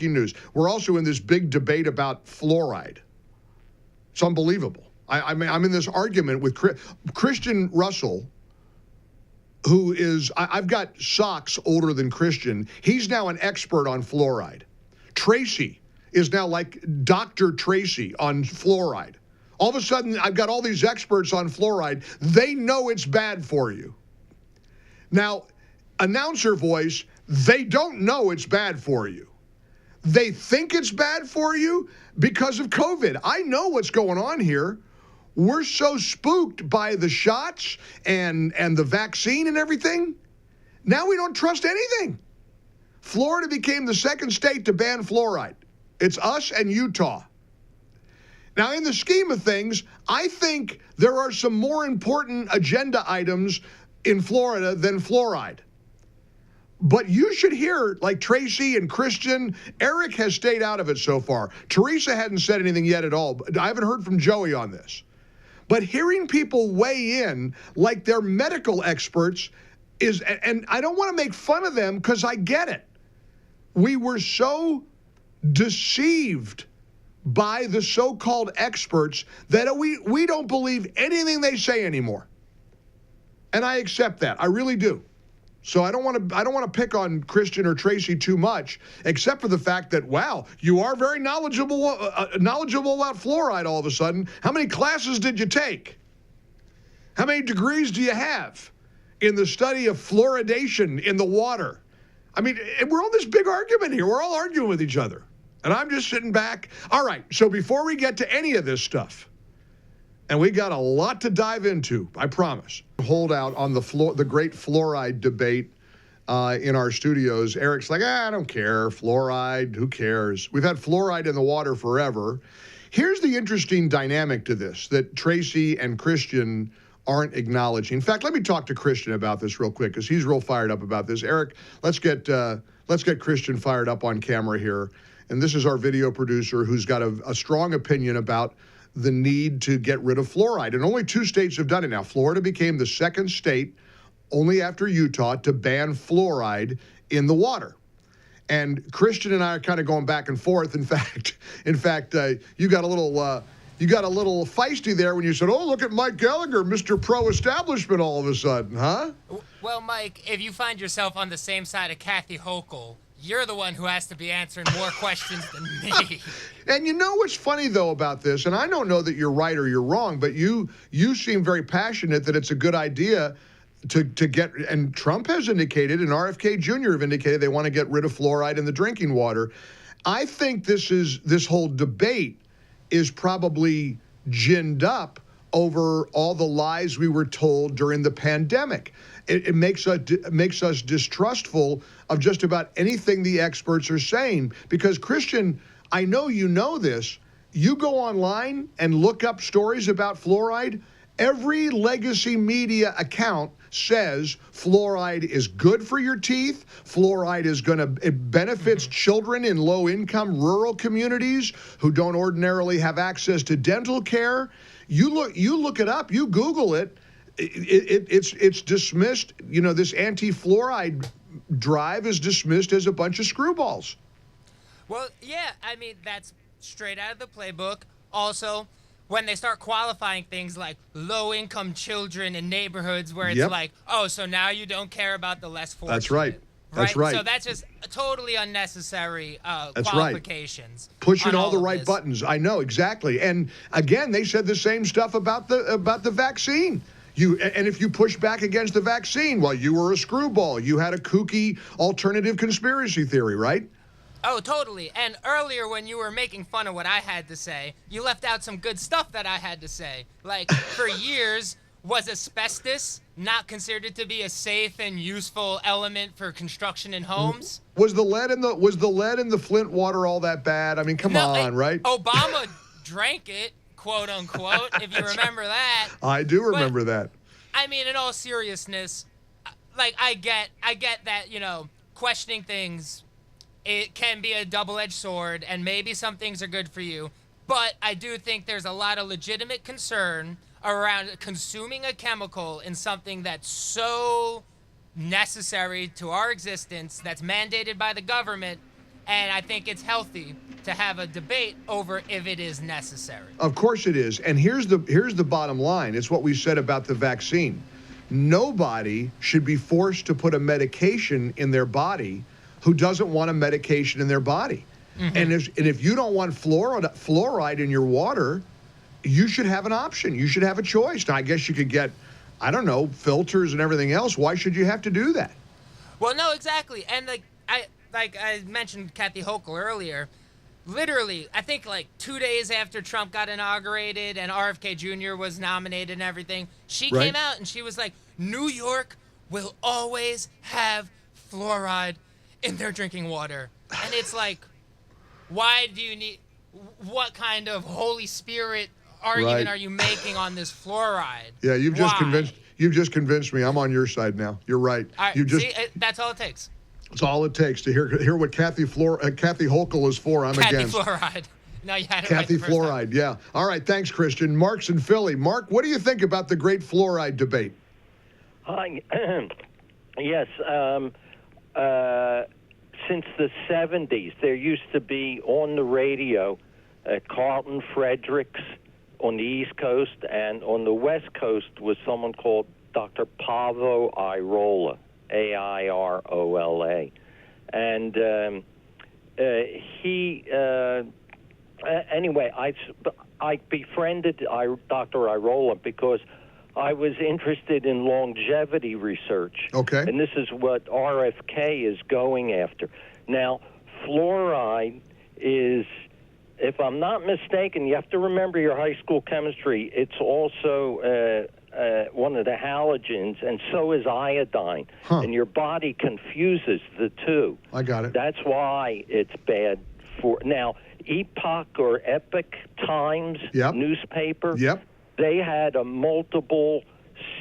breaking news. We're also in this big debate about fluoride. It's unbelievable. I'm in this argument with Christian Russell, who is, I've got socks older than Christian. He's now an expert on fluoride. Tracy is now like Dr. Tracy on fluoride. All of a sudden, I've got all these experts on fluoride. They know it's bad for you. Now, announcer voice, they don't know it's bad for you. They think it's bad for you because of COVID. I know what's going on here. We're so spooked by the shots and the vaccine and everything. Now we don't trust anything. Florida became the second state to ban fluoride. It's us and Utah. Now, in the scheme of things, I think there are some more important agenda items in Florida than fluoride. But you should hear, like Tracy and Christian, Eric has stayed out of it so far. Teresa hadn't said anything yet at all. I haven't heard from Joey on this. But hearing people weigh in like they're medical experts is, and I don't want to make fun of them because I get it. We were so deceived by the so-called experts that we don't believe anything they say anymore. And I accept that. I really do. So I don't want to pick on Christian or Tracy too much, except for the fact that, wow, you are very knowledgeable about fluoride all of a sudden. How many classes did you take? How many degrees do you have in the study of fluoridation in the water? I mean, we're on this big argument here. We're all arguing with each other. And I'm just sitting back. All right, so before we get to any of this stuff, and we got a lot to dive into, I promise. Hold out on the great fluoride debate in our studios. Eric's like, I don't care. Fluoride, who cares? We've had fluoride in the water forever. Here's the interesting dynamic to this that Tracy and Christian aren't acknowledging. In fact, let me talk to Christian about this real quick because he's real fired up about this. Eric, let's get Christian fired up on camera here. And this is our video producer who's got a strong opinion about the need to get rid of fluoride. And only 2 states have done it now. Florida became the second state, only after Utah, to ban fluoride in the water. And Christian and I are kind of going back and forth. In fact, you got a little feisty there when you said, "Oh, look at Mike Gallagher, Mr. Pro-Establishment," all of a sudden, huh? Well, Mike, if you find yourself on the same side of Kathy Hochul, you're the one who has to be answering more questions than me. And you know what's funny, though, about this, and I don't know that you're right or you're wrong, but you seem very passionate that it's a good idea to get, and Trump has indicated, and RFK Jr. have indicated they want to get rid of fluoride in the drinking water. I think this whole debate is probably ginned up over all the lies we were told during the pandemic. It makes us distrustful of just about anything the experts are saying. Because, Christian, I know you know this. You go online and look up stories about fluoride. Every legacy media account says fluoride is good for your teeth. Fluoride it benefits children in low-income rural communities who don't ordinarily have access to dental care. You look it up. You Google it. It's dismissed. You know, this anti-fluoride drive is dismissed as a bunch of screwballs. Well, yeah, I mean, that's straight out of the playbook. Also, when they start qualifying things like low-income children in neighborhoods where it's like, oh, so now you don't care about the less fortunate. That's right. That's right. So that's just totally unnecessary That's qualifications. Right. Pushing all the right buttons. I know, exactly. And again, they said the same stuff about the vaccine. And if you push back against the vaccine, well, you were a screwball. You had a kooky alternative conspiracy theory, right? Oh, totally. And earlier when you were making fun of what I had to say, you left out some good stuff that I had to say. Like, for years, was asbestos not considered to be a safe and useful element for construction in homes? Was the lead in the Flint water all that bad? I mean, come on, right? Obama drank it, quote unquote, if you remember that. I do remember that. I mean, in all seriousness, like, I get that, you know, questioning things, it can be a double-edged sword, and maybe some things are good for you, but I do think there's a lot of legitimate concern around consuming a chemical in something that's so necessary to our existence, that's mandated by the government, And I think it's healthy to have a debate over if it is necessary. Of course it is. And here's the bottom line. It's what we said about the vaccine. Nobody should be forced to put a medication in their body who doesn't want a medication in their body. Mm-hmm. And if you don't want fluoride in your water, you should have an option. You should have a choice. Now, I guess you could get, I don't know, filters and everything else. Why should you have to do that? Well, no, exactly. And like I mentioned Kathy Hochul earlier, literally, I think like 2 days after Trump got inaugurated and RFK Jr. was nominated and everything, she came out and she was like, New York will always have fluoride in their drinking water. And it's like, why do you need, what kind of Holy Spirit argument are you making on this fluoride? Yeah, you've just convinced me. I'm on your side now. You're right. See, that's all it takes. It's all it takes to hear what Kathy Hochul is for. I'm against. Kathy Fluoride. No, you had it Kathy right the first Fluoride, yeah. All right, thanks, Christian. Mark's in Philly. Mark, what do you think about the great fluoride debate? Hi. Yes. Since the 70s, there used to be on the radio Carlton Fredericks on the East Coast, and on the West Coast was someone called Dr. Paavo Airola, Airola. And anyway, I befriended Dr. Airola because I was interested in longevity research. Okay. And this is what RFK is going after. Now, fluoride is, if I'm not mistaken, you have to remember your high school chemistry, it's also one of the halogens, and so is iodine. And your body confuses the two. I got it. That's why it's bad for... Now, Epoch or Epic Times newspaper, they had a multiple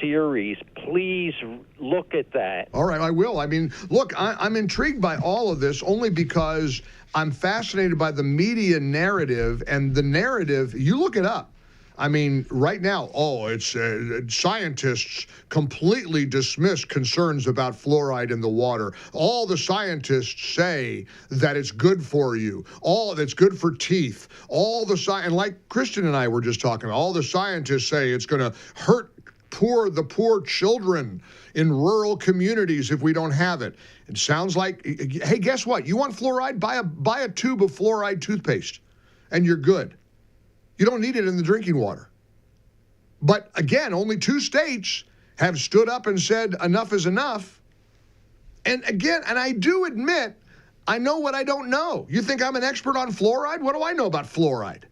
series. Please look at that. All right, I will. I mean, look, I'm intrigued by all of this only because I'm fascinated by the media narrative, and the narrative, you look it up. I mean, right now, it's scientists completely dismiss concerns about fluoride in the water. All the scientists say that it's good for you. All that's good for teeth. All the and like Christian and I were just talking about, all the scientists say it's going to hurt the poor children in rural communities if we don't have it. It sounds like, hey, guess what? You want fluoride? Buy a tube of fluoride toothpaste, and you're good. You don't need it in the drinking water. But again, only 2 states have stood up and said enough is enough. And again, and I do admit, I know what I don't know. You think I'm an expert on fluoride? What do I know about fluoride?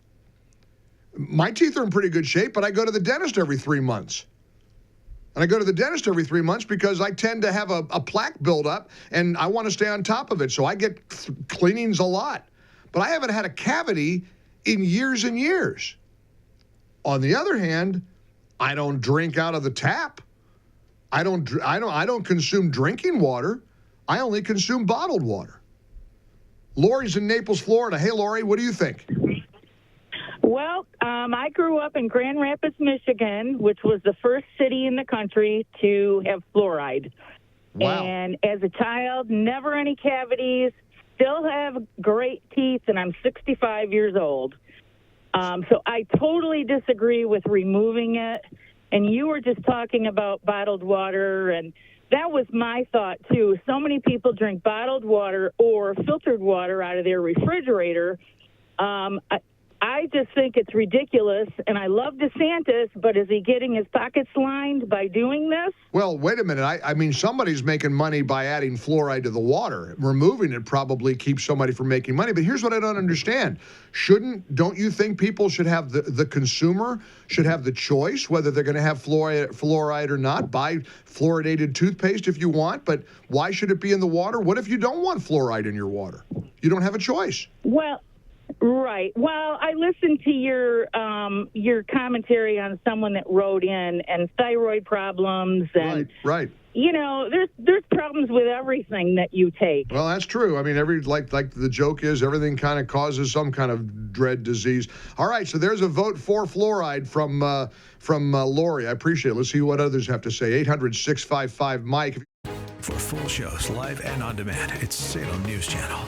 My teeth are in pretty good shape, but I go to the dentist every 3 months. And I go to the dentist every 3 months because I tend to have a plaque buildup, and I want to stay on top of it. So I get cleanings a lot. But I haven't had a cavity in years and years. On the other hand, I don't drink out of the tap. I don't consume drinking water. I only consume bottled water. Lori's in Naples, Florida. Hey, Lori, what do you think? Well, I grew up in Grand Rapids, Michigan, which was the first city in the country to have fluoride. Wow. And as a child, never any cavities, still have great teeth, and I'm 65 years old. So I totally disagree with removing it. And you were just talking about bottled water, and that was my thought, too. So many people drink bottled water or filtered water out of their refrigerator. I just think it's ridiculous, and I love DeSantis, but is he getting his pockets lined by doing this? Well, wait a minute. I mean, somebody's making money by adding fluoride to the water. Removing it probably keeps somebody from making money. But here's what I don't understand. Don't you think people should have, the consumer should have the choice whether they're going to have fluoride or not? Buy fluoridated toothpaste if you want, but why should it be in the water? What if you don't want fluoride in your water? You don't have a choice. Well, right. Well, I listened to your commentary on someone that wrote in and thyroid problems and right. You know, there's problems with everything that you take. Well, that's true. I mean, like the joke is, everything kind of causes some kind of dread disease. All right, so there's a vote for fluoride from Lori. I appreciate it. Let's see what others have to say. 800-655-MIKE. For full shows, live and on demand, it's Salem News Channel.